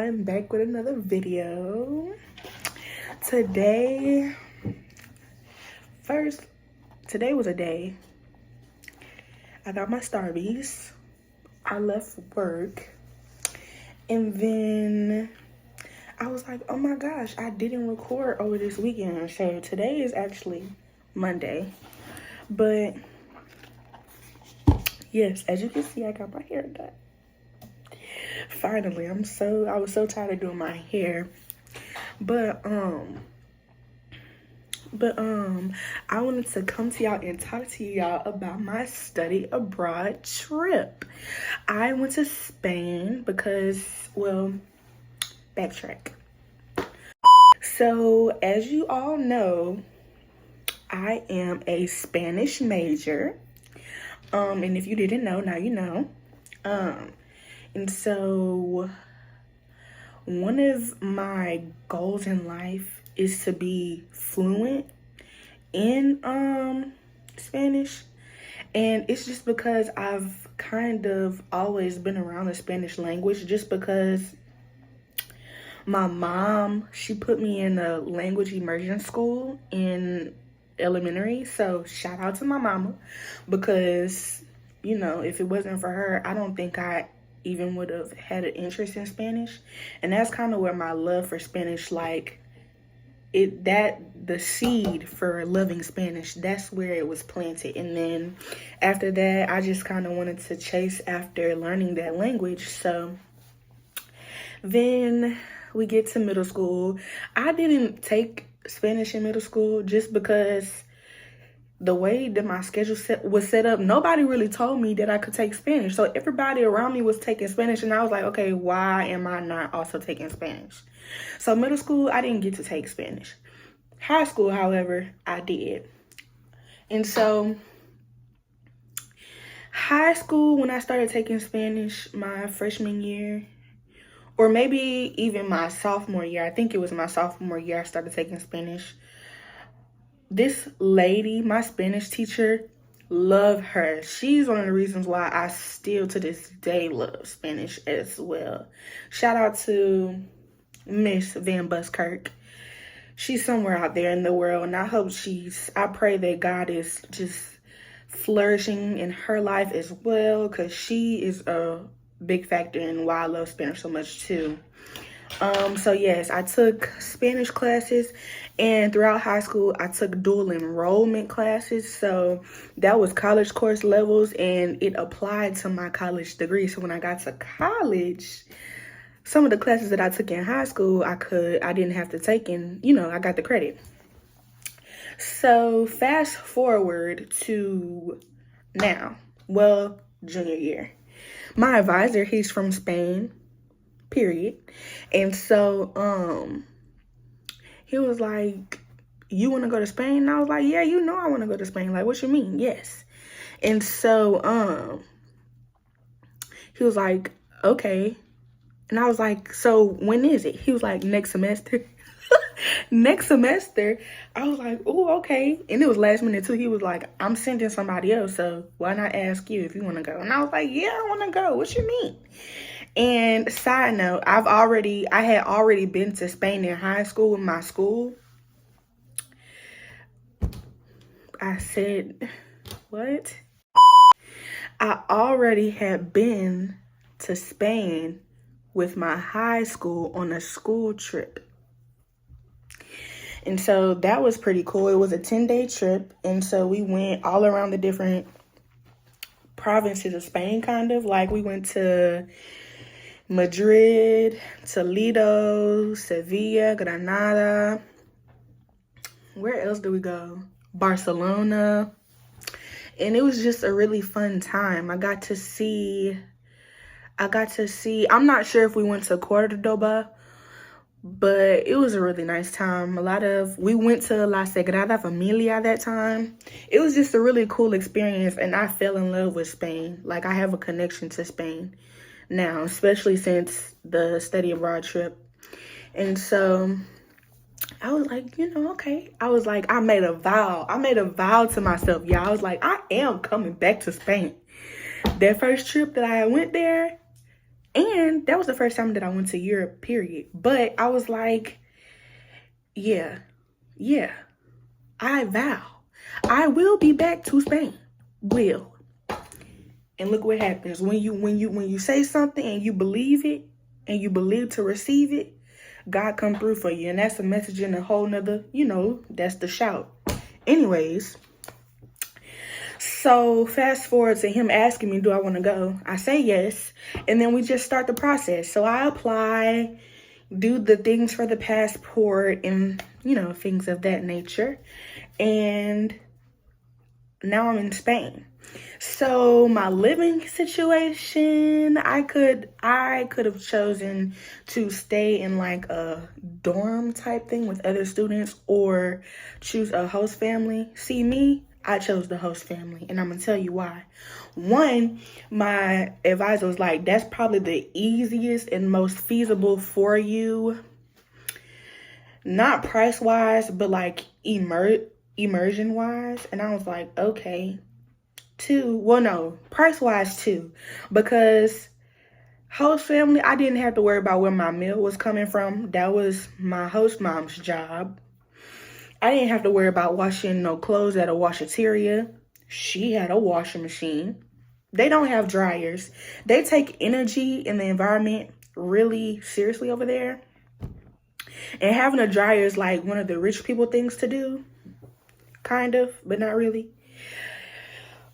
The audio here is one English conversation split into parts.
I'm back with another video. Today was a day I got my Starbies. I left work and then I was like, oh my gosh, I didn't record over this weekend. So today is actually Monday. But yes, as you can see, I got my hair done. Finally, I was so tired of doing my hair. But I wanted to come to y'all and talk to y'all about my study abroad trip. I went to Spain because, well, backtrack. So, as you all know, I am a Spanish major. And if you didn't know, now you know. And so one of my goals in life is to be fluent in Spanish. And it's just because I've kind of always been around the Spanish language, just because my mom, she put me in a language immersion school in elementary. So shout out to my mama, because, you know, if it wasn't for her, I don't think I even would have had an interest in Spanish. And that's kind of where my love for Spanish, the seed for loving Spanish, that's where it was planted. And then after that, I just kind of wanted to chase after learning that language. So then we get to middle school. I didn't take Spanish in middle school just because the way that my schedule was set up, nobody really told me that I could take Spanish. So everybody around me was taking Spanish, and I was like, okay, why am I not also taking Spanish? So middle school, I didn't get to take Spanish. High school, however, I did. And so high school, when I started taking Spanish, my freshman year, or maybe even my sophomore year, I think it was my sophomore year I started taking Spanish. This lady, my Spanish teacher, love her. She's one of the reasons why I still to this day love Spanish as well. Shout out to Miss Van Buskirk. She's somewhere out there in the world, and I pray that God is just flourishing in her life as well, because she is a big factor in why I love Spanish so much too. So yes, I took Spanish classes, and throughout high school, I took dual enrollment classes. So that was college course levels, and it applied to my college degree. So when I got to college, some of the classes that I took in high school, I didn't have to take, and, you know, I got the credit. So fast forward to now, well, junior year. My advisor, he's from Spain, period. And so he was like, you want to go to Spain? And I was like, yeah, you know I want to go to Spain. Like, what you mean? Yes. And so he was like, okay. And I was like, so when is it? He was like, next semester. Next semester. I was like, oh, okay. And it was last minute too. He was like, I'm sending somebody else, so why not ask you if you want to go? And I was like, yeah, I want to go. What you mean? And side note, I had already been to Spain in high school with my school. I said, what? I already had been to Spain with my high school on a school trip. And so that was pretty cool. It was a 10-day trip. And so we went all around the different provinces of Spain, kind of. Like, we went to Madrid, Toledo, Sevilla, Granada. Where else did we go? Barcelona. And it was just a really fun time. I got to see, I'm not sure if we went to Cordoba, but it was a really nice time. We went to La Sagrada Familia that time. It was just a really cool experience, and I fell in love with Spain. Like, I have a connection to Spain now, especially since the study abroad trip. And so I was like, you know, okay. I was like, I made a vow to myself. Yeah, I was like, I am coming back to Spain. That first trip that I went there, And that was the first time that I went to Europe, period. But I was like, yeah, I vow I will be back to Spain. Will. And look what happens when you say something and you believe it and you believe to receive it, God come through for you. And that's a message in a whole nother, that's the shout. Anyways, so fast forward to him asking me, do I want to go? I say yes. And then we just start the process. So I apply, do the things for the passport and, things of that nature. And now I'm in Spain. So my living situation, I could have chosen to stay in like a dorm type thing with other students or choose a host family. See me, I chose the host family, and I'm gonna tell you why. One, my advisor was like, that's probably the easiest and most feasible for you. Not price wise, but like immersion wise. And I was like, okay. Two, well, no, price wise too, because host family, I didn't have to worry about where my meal was coming from. That was my host mom's job. I didn't have to worry about washing no clothes at a washateria. She had a washing machine. They don't have dryers. They take energy in the environment really seriously over there. And having a dryer is like one of the rich people things to do. Kind of, but not really.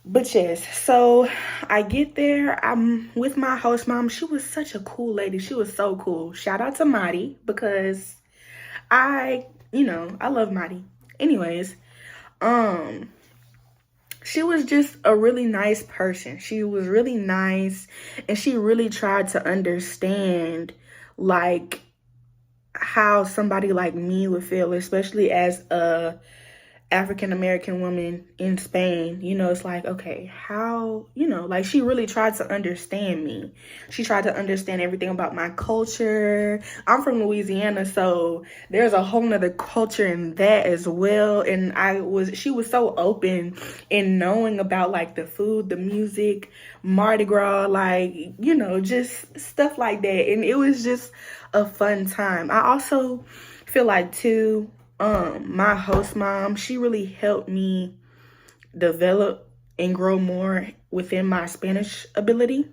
But yes, so I get there. I'm with my host mom. She was such a cool lady. She was so cool. Shout out to Madi, because I love Madi. Anyways, she was just a really nice person. She was really nice, and she really tried to understand like how somebody like me would feel, especially as a African-American woman in Spain. It's like, okay, how, like she really tried to understand me. She tried to understand everything about my culture. I'm from Louisiana, so there's a whole nother culture in that as well. And she was so open in knowing about like the food, the music, Mardi Gras, like, just stuff like that. And it was just a fun time. I also feel like too, my host mom, she really helped me develop and grow more within my Spanish ability.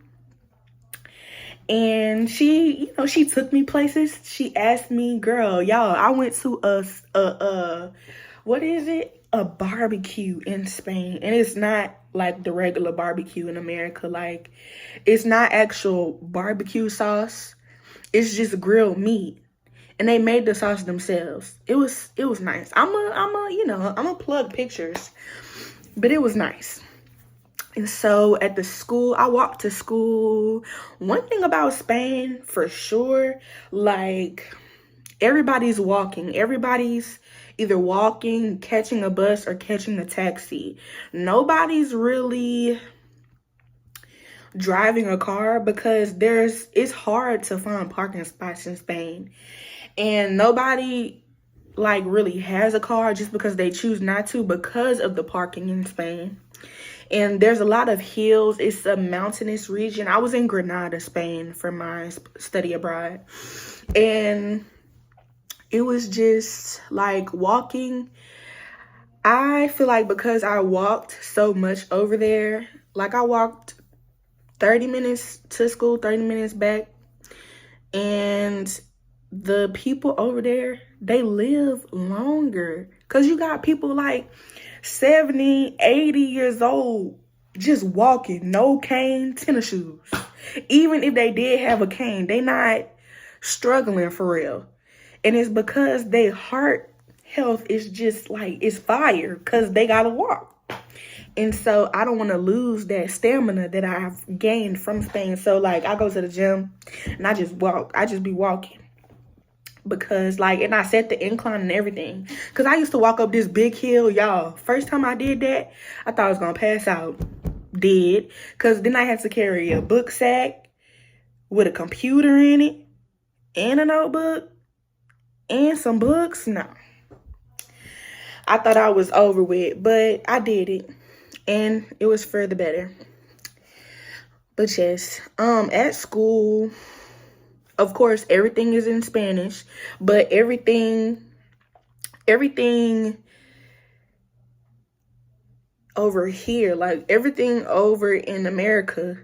And she took me places. She asked me, girl, y'all, I went to a barbecue in Spain. And it's not like the regular barbecue in America. Like, it's not actual barbecue sauce. It's just grilled meat. And they made the sauce themselves. It was nice. I'm a plug pictures, but it was nice. And so at the school, I walked to school. One thing about Spain, for sure, like everybody's walking. Everybody's either walking, catching a bus, or catching a taxi. Nobody's really driving a car because it's hard to find parking spots in Spain. And nobody like really has a car just because they choose not to, because of the parking in Spain. And there's a lot of hills. It's a mountainous region. I was in Granada, Spain for my study abroad. And it was just like walking. I feel like because I walked so much over there, like I walked 30 minutes to school, 30 minutes back. And the people over there, they live longer. Because you got people like 70, 80 years old just walking, no cane, tennis shoes. Even if they did have a cane, they not struggling for real. And it's because their heart health is just like, it's fire because they got to walk. And so I don't want to lose that stamina that I've gained from Spain. So like I go to the gym and I just walk. I just be walking. Because like, and I set the incline and everything. Because I used to walk up this big hill, y'all. First time I did that, I thought I was going to pass out. Did. Because then I had to carry a book sack with a computer in it. And a notebook. And some books. No. I thought I was over with. But I did it. And it was for the better. But yes, at school, of course, everything is in Spanish, but everything over here, like everything over in America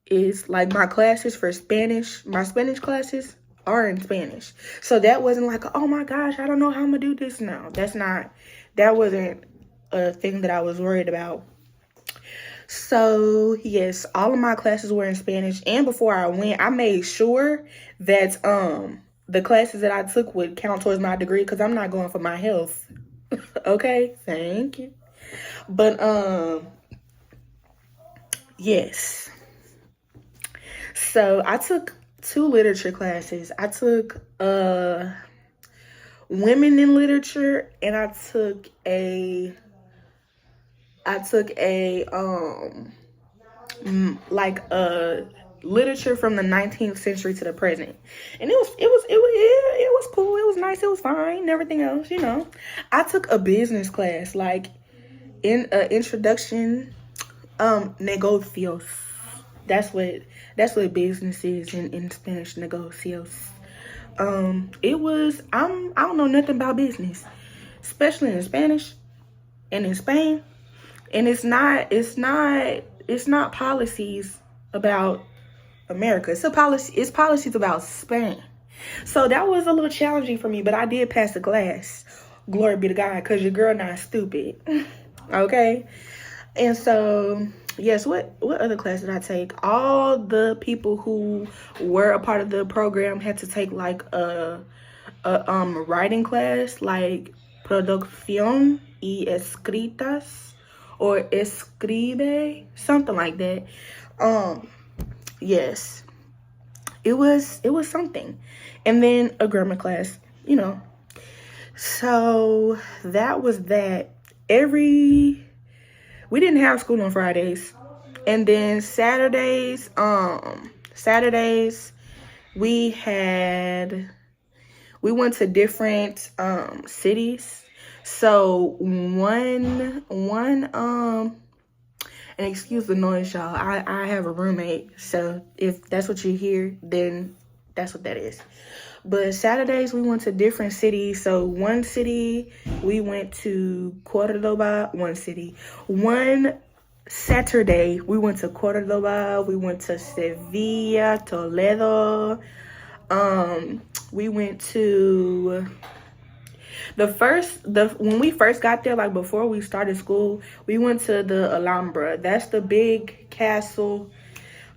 is like my classes for Spanish, my Spanish classes are in Spanish. So that wasn't like, oh my gosh, I don't know how I'm gonna do this now. That wasn't a thing that I was worried about. So yes, all of my classes were in Spanish, and before I went, I made sure that the classes that I took would count towards my degree, because I'm not going for my health. Okay, thank you. But yes. So I took 2 literature classes. I took women in literature, and I took a like literature from the 19th century to the present. And it was cool. It was nice. It was fine. And everything else, you know. I took a business class, like in introduction negocios. That's what business is in Spanish, negocios. I don't know nothing about business, especially in Spanish and in Spain. And it's not policies about America. It's policies about Spain. So that was a little challenging for me, but I did pass the class. Glory be to God, because your girl not stupid. Okay? And so, yes, what other class did I take? All the people who were a part of the program had to take like a writing class, like producción y escritas, or escribe, something like that. Yes, it was something. And then a grammar class, you know. So that was that. We didn't have school on Fridays. And then Saturdays, we went to different cities. So one and excuse the noise, y'all. I have a roommate, so if that's what you hear, then that's what that is. But Saturdays we went to different cities. So one city we went to Cordoba. One Saturday we went to Cordoba. We went to Sevilla, Toledo. We went to when we first got there, like before we started school, we went to the Alhambra. That's the big castle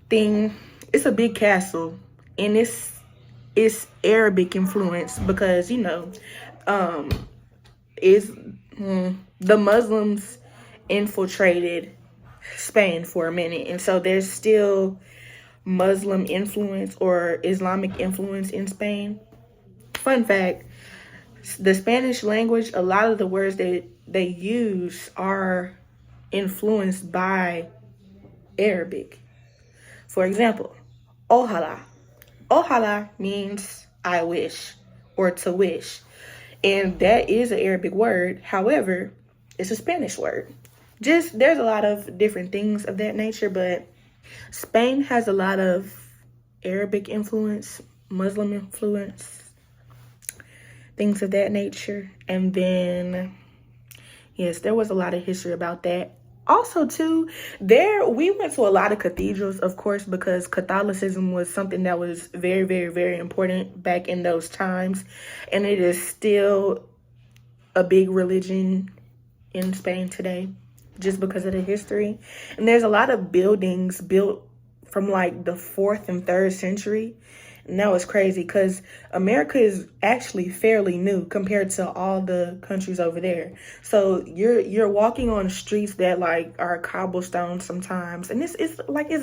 thing. It's a big castle, and it's Arabic influence, because you know, the Muslims infiltrated Spain for a minute, and so there's still Muslim influence or Islamic influence in Spain. Fun fact, the Spanish language, a lot of the words that they use are influenced by Arabic. For example, ojalá. Ojalá means I wish, or to wish. And that is an Arabic word. However, it's a Spanish word. There's a lot of different things of that nature, but Spain has a lot of Arabic influence, Muslim influence, things of that nature. And then, yes, there was a lot of history about that. Also, too, we went to a lot of cathedrals, of course, because Catholicism was something that was very, very, very important back in those times. And it is still a big religion in Spain today, just because of the history. And there's a lot of buildings built from like the 4th and 3rd century. And that was crazy, because America is actually fairly new compared to all the countries over there. So you're walking on streets that like are cobblestone sometimes, and it's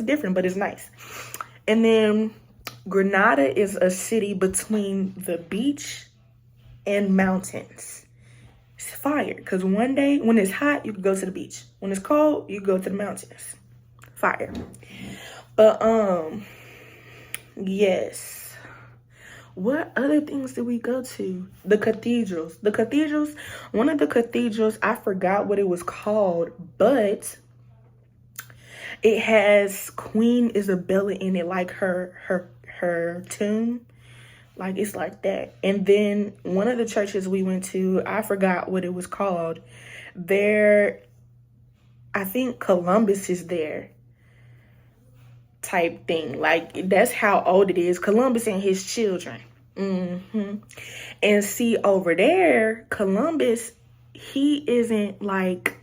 different, but it's nice. And then Granada is a city between the beach and mountains. It's fire, because one day when it's hot, you can go to the beach. When it's cold, you can go to the mountains. Fire. But yes. What other things did we go to? The cathedrals. One of the cathedrals, I forgot what it was called, but It has Queen Isabella in it, like her tomb. Like, it's like that. And then one of the churches we went to, I forgot what it was called. There, I think Columbus is there, type thing. Like, that's how old it is. Columbus and his children. And see, over there, Columbus, he isn't like,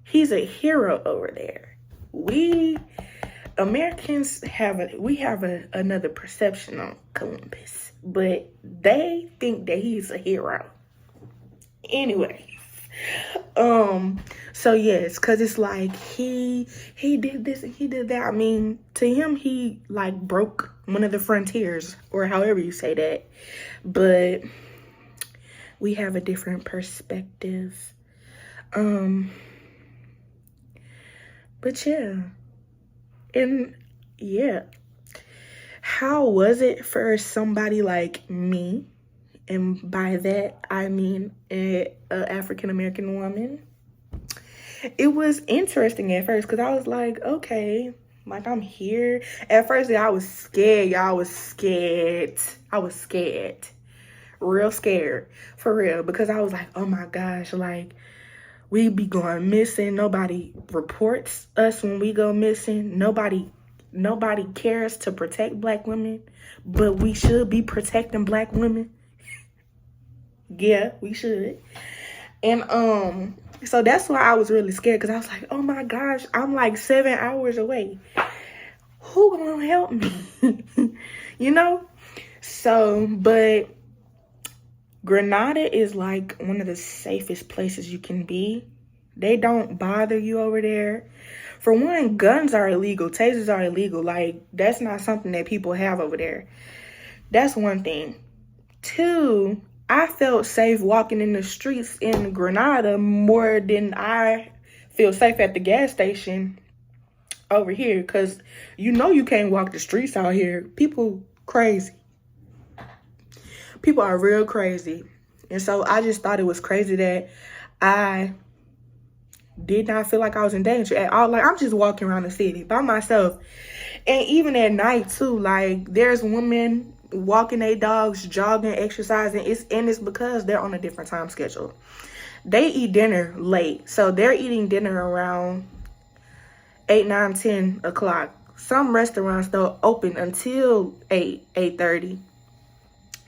he's a hero over there. We Americans have another perception on Columbus, but they think that he's a hero. Anyway, so yes, because it's like he did this and he did that. I mean, to him, he like broke one of the frontiers, or however you say that. But we have a different perspective. But yeah. And yeah, how was it for somebody like me? And by that, I mean an African-American woman. It was interesting at first because I was like, okay, like I'm here. At first, I was scared. Y'all, I was scared. I was scared. Real scared. For real. Because I was like, oh my gosh, like, we be going missing. Nobody reports us when we go missing. Nobody cares to protect Black women, but we should be protecting Black women. Yeah, we should. And so that's why I was really scared, because I was like, oh my gosh, I'm like 7 hours away. Who gonna help me? You know? So, but Grenada is like one of the safest places you can be. They don't bother you over there. For one, guns are illegal. Tasers are illegal. Like, that's not something that people have over there. That's one thing. Two, I felt safe walking in the streets in Grenada more than I feel safe at the gas station over here. Because you know you can't walk the streets out here. People crazy. People are real crazy. And so I just thought it was crazy that I did not feel like I was in danger at all. Like, I'm just walking around the city by myself. And even at night too, like, there's women walking their dogs, jogging, exercising. It's because they're on a different time schedule. They eat dinner late. So they're eating dinner around 8, 9, 10 o'clock. Some restaurants though open until 8:30.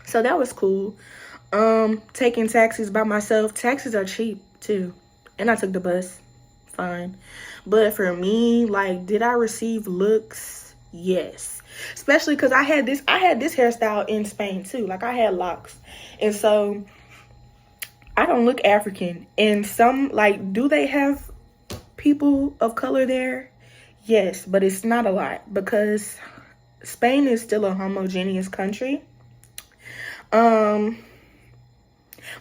So that was cool. Taking taxis by myself. Taxis are cheap too. And I took the bus. Fine. But for me, like, did I receive looks? Yes. Especially because I had this hairstyle in Spain too. Like, I had locks. And so I don't look African. And some, like, do they have people of color there? Yes, but it's not a lot, because Spain is still a homogeneous country.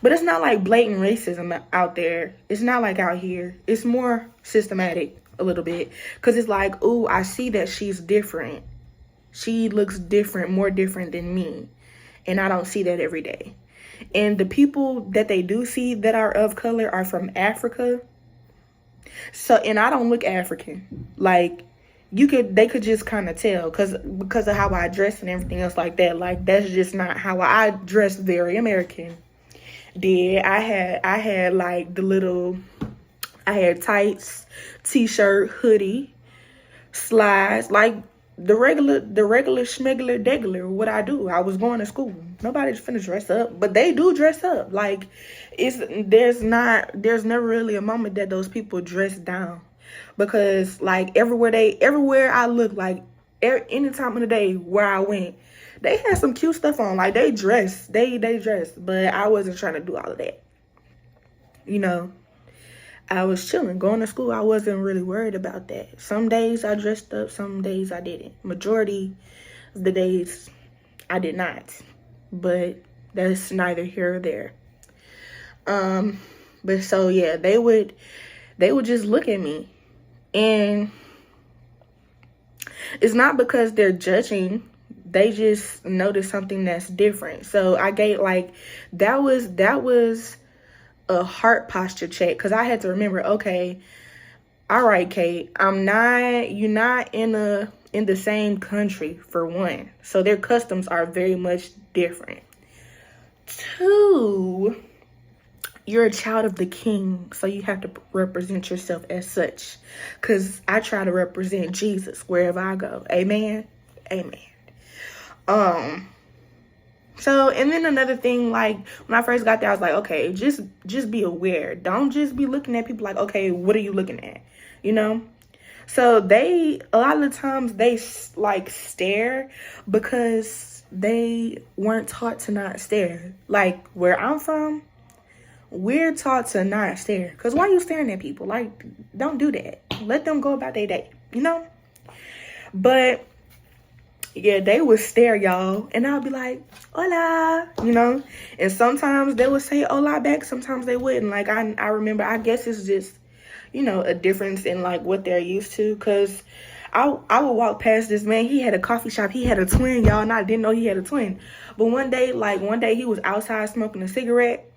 But it's not like blatant racism out there. It's not like out here. It's more systematic a little bit. Because it's like, ooh, I see that she's different. She looks different, more different than me. And I don't see that every day. And the people that they do see that are of color are from Africa. So, and I don't look African. Like, they could just kind of tell because of how I dress and everything else like that. Like, that's just not how I dress. Very American. I had like I had tights, t-shirt, hoodie, slides, like the regular schmegular degular. What I do, I was going to school. Nobody's finna dress up, but they do dress up. Like, there's never really a moment that those people dress down, because like everywhere I look, like any time of the day where I went, they had some cute stuff on. Like, they dressed, but I wasn't trying to do all of that. You know, I was chilling, going to school. I wasn't really worried about that. Some days I dressed up, some days I didn't. Majority of the days I did not. But that's neither here or there. But so yeah, they would just look at me, and it's not because they're judging. They just noticed something that's different. So I gave, like, that was a heart posture check, because I had to remember, okay, all right, Kate, you're not in the same country, for one. So their customs are very much different. Two, you're a child of the king, so you have to represent yourself as such. Because I try to represent Jesus wherever I go. Amen? Amen. So, and then another thing, like, when I first got there, I was like, okay, just be aware. Don't just be looking at people like, okay, what are you looking at? You know? So a lot of the times they like stare because they weren't taught to not stare. Like, where I'm from, we're taught to not stare. Because why are you staring at people? Like, don't do that. Let them go about their day, you know? But yeah, they would stare, y'all, and I'll be like, hola, you know? And sometimes they would say hola back, sometimes they wouldn't. Like, I remember, I guess it's just, you know, a difference in, like, what they're used to, because I would walk past this man. He had a coffee shop. He had a twin, y'all, and I didn't know he had a twin. But one day he was outside smoking a cigarette,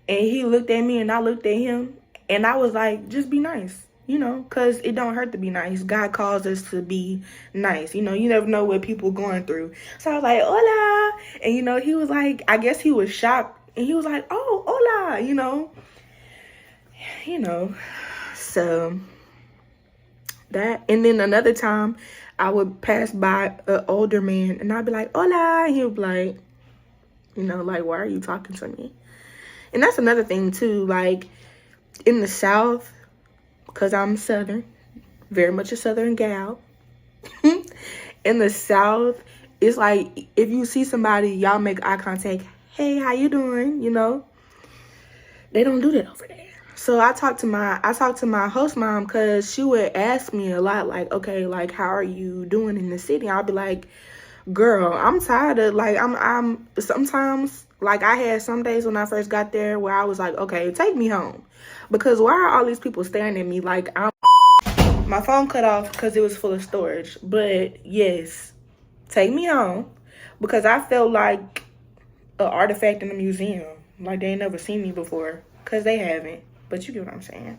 and he looked at me, and I looked at him, and I was like, just be nice. You know, because it don't hurt to be nice. God calls us to be nice. You know, you never know what people going through. So I was like, hola. And, you know, he was like, I guess he was shocked. And he was like, oh, hola, you know. So that. And then another time, I would pass by an older man. And I'd be like, hola. And he would be like, you know, like, why are you talking to me? And that's another thing, too. Like, in the South, because I'm Southern, very much a Southern gal. In the South, it's like, if you see somebody, y'all make eye contact. Hey, how you doing? You know, they don't do that over there. So I talked to my host mom, because she would ask me a lot, like, okay, like, how are you doing in the city? I'll be like, girl, I'm tired of, like, I'm sometimes, like, I had some days when I first got there where I was like, okay, take me home. Because why are all these people staring at me like I'm... My phone cut off because it was full of storage. But yes, take me home. Because I felt like an artifact in a museum. Like they ain't never seen me before. Because they haven't. But you get what I'm saying.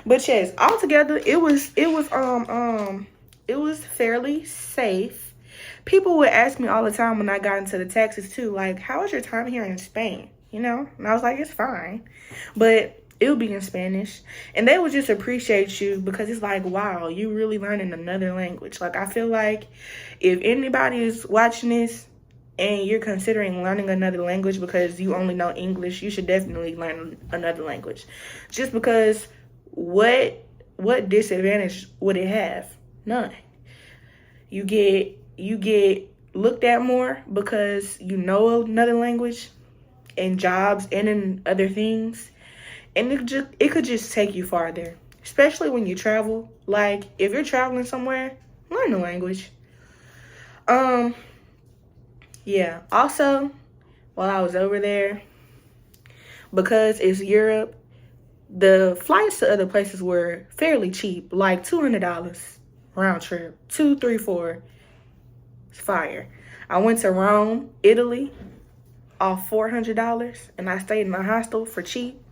But yes, altogether, it was fairly safe. People would ask me all the time when I got into the taxis too, like, how was your time here in Spain? You know? And I was like, it's fine. But it would be in Spanish. And they would just appreciate you because it's like, wow, you really learning another language. Like, I feel like if anybody is watching this and you're considering learning another language because you only know English, you should definitely learn another language. Just because what disadvantage would it have? None. You get looked at more because you know another language in jobs and in other things. And it could just take you farther, especially when you travel. Like, if you're traveling somewhere, learn the language. Yeah. Also, while I was over there, because it's Europe, the flights to other places were fairly cheap, like $200 round trip, 2, 3, 4. It's fire. I went to Rome, Italy, off $400, and I stayed in a hostel for cheap.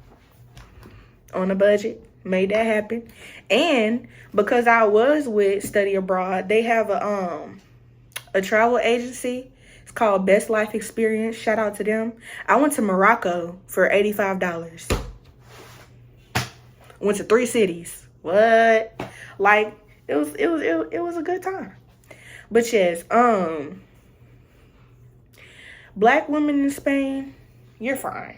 On a budget, made that happen. And because I was with Study Abroad, they have a travel agency. It's called Best Life Experience. Shout out to them. I went to Morocco for $85. Went to 3 cities. What? Like, it was a good time. But yes, black women in Spain, you're fine.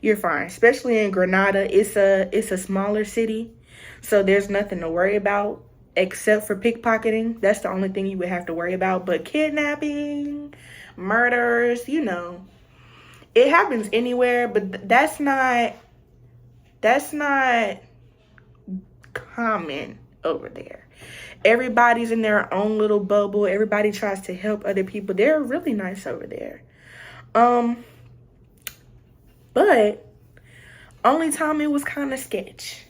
You're fine, especially in Granada. It's a smaller city, so there's nothing to worry about except for pickpocketing. That's the only thing you would have to worry about. But kidnapping, murders, you know, it happens anywhere. But that's not common over there. Everybody's in their own little bubble. Everybody tries to help other people. They're really nice over there. But only time it was kind of sketch.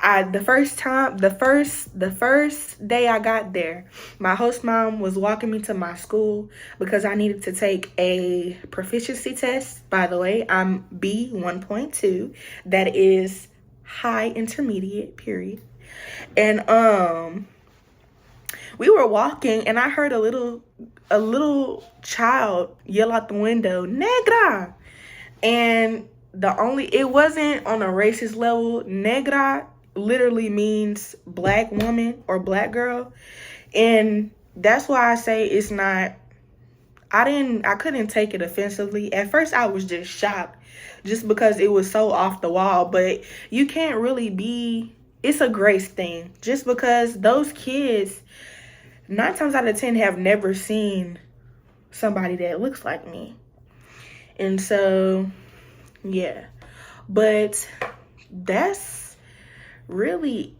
The first day I got there, my host mom was walking me to my school because I needed to take a proficiency test. By the way, I'm B 1.2. That is high intermediate, period. And we were walking and I heard a little child yell out the window, "Negra." And it wasn't on a racist level. Negra literally means black woman or black girl. And that's why I say it's not, I couldn't take it offensively. At first I was just shocked just because it was so off the wall, but you can't really it's a grace thing. Just because those kids 9 times out of 10 have never seen somebody that looks like me. And so, yeah. But that's really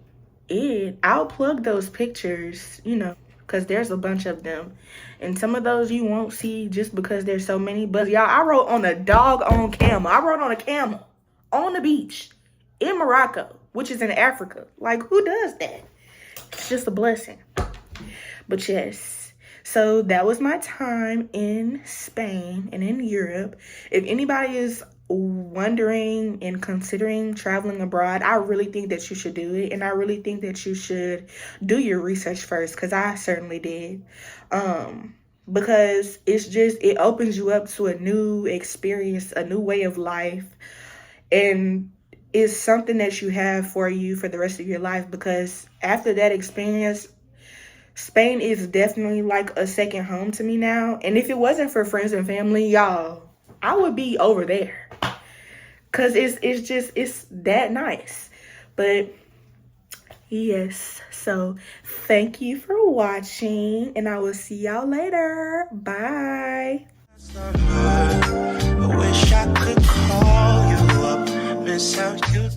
it. I'll plug those pictures, because there's a bunch of them. And some of those you won't see just because there's so many. But y'all, I rode on a doggone camel. I rode on a camel on the beach in Morocco, which is in Africa. Like, who does that? It's just a blessing. But yes, so that was my time in Spain and in Europe. If anybody is wondering and considering traveling abroad, I really think that you should do it. And I really think that you should do your research first, because I certainly did. Because it opens you up to a new experience, a new way of life. And it's something that you have for you for the rest of your life, because after that experience, Spain is definitely like a second home to me now. And if it wasn't for friends and family, y'all, I would be over there. Because it's that nice. But yes, so thank you for watching. And I will see y'all later. Bye. I wish I could call you up, miss how you